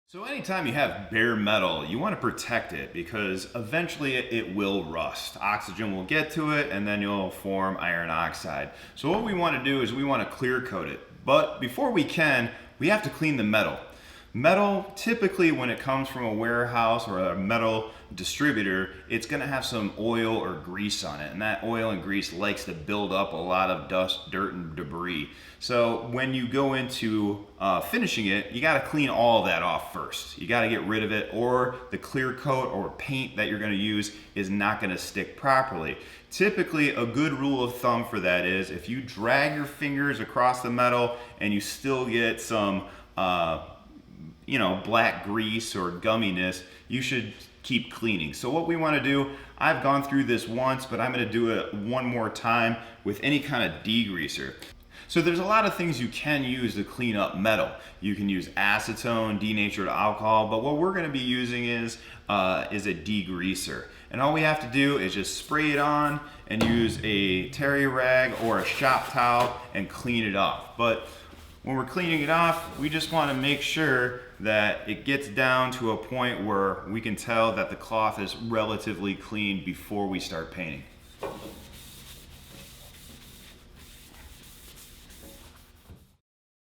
So anytime you have bare metal, you want to protect it because eventually it will rust. Oxygen will get to it and then you'll form iron oxide. So what we want to do is we want to clear coat it. But before we can, we have to clean the metal. Metal, typically when it comes from a warehouse or a metal distributor, it's going to have some oil or grease on it. And that oil and grease likes to build up a lot of dust, dirt, and debris. So when you go into finishing it, you got to clean all of that off first. You got to get rid of it, or the clear coat or paint that you're going to use is not going to stick properly. Typically, a good rule of thumb for that is if you drag your fingers across the metal and you still get some black grease or gumminess, you should keep cleaning. So what we want to do, I've gone through this once, but I'm going to do it one more time with any kind of degreaser. So there's a lot of things you can use to clean up metal. You can use acetone, denatured alcohol, but what we're going to be using is a degreaser. And all we have to do is just spray it on and use a terry rag or a shop towel and clean it off. But when we're cleaning it off, we just want to make sure that it gets down to a point where we can tell that the cloth is relatively clean before we start painting.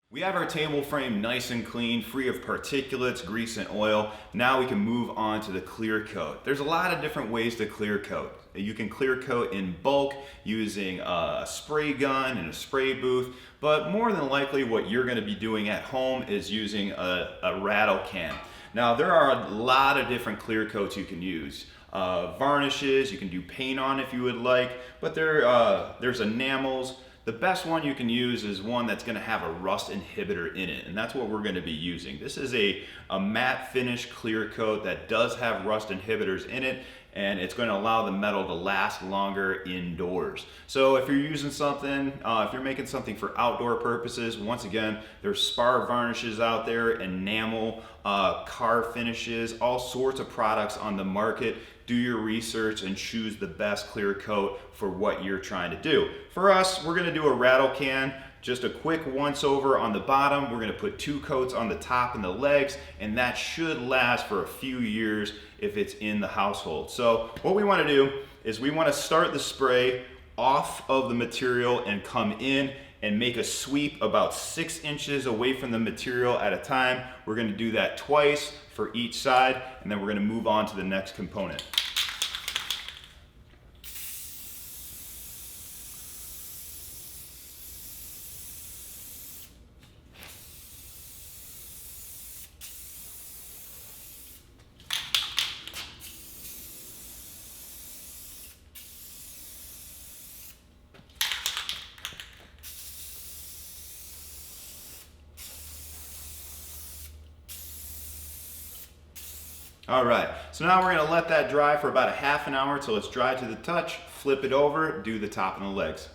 We have our table frame nice and clean, free of particulates, grease, and oil. Now we can move on to the clear coat. There's a lot of different ways to clear coat. You can clear coat in bulk using a spray gun and a spray booth, but more than likely what you're going to be doing at home is using a rattle can. Now there are a lot of different clear coats you can use. Varnishes, you can do paint on if you would like, but there's enamels. The best one you can use is one that's going to have a rust inhibitor in it, and that's what we're going to be using. This is a matte finish clear coat that does have rust inhibitors in it, and it's going to allow the metal to last longer indoors. So if you're using something, if you're making something for outdoor purposes, once again, there's spar varnishes out there, enamel, car finishes, all sorts of products on the market. Do your research and choose the best clear coat for what you're trying to do. For us, we're gonna do a rattle can, just a quick once over on the bottom. We're gonna put 2 coats on the top and the legs, and that should last for a few years if it's in the household. So what we wanna do is we wanna start the spray off of the material and come in and make a sweep about 6 inches away from the material at a time. We're gonna do that twice for each side, and then we're gonna move on to the next component. All right, so now we're gonna let that dry for about a half an hour till it's dry to the touch, flip it over, do the top and the legs.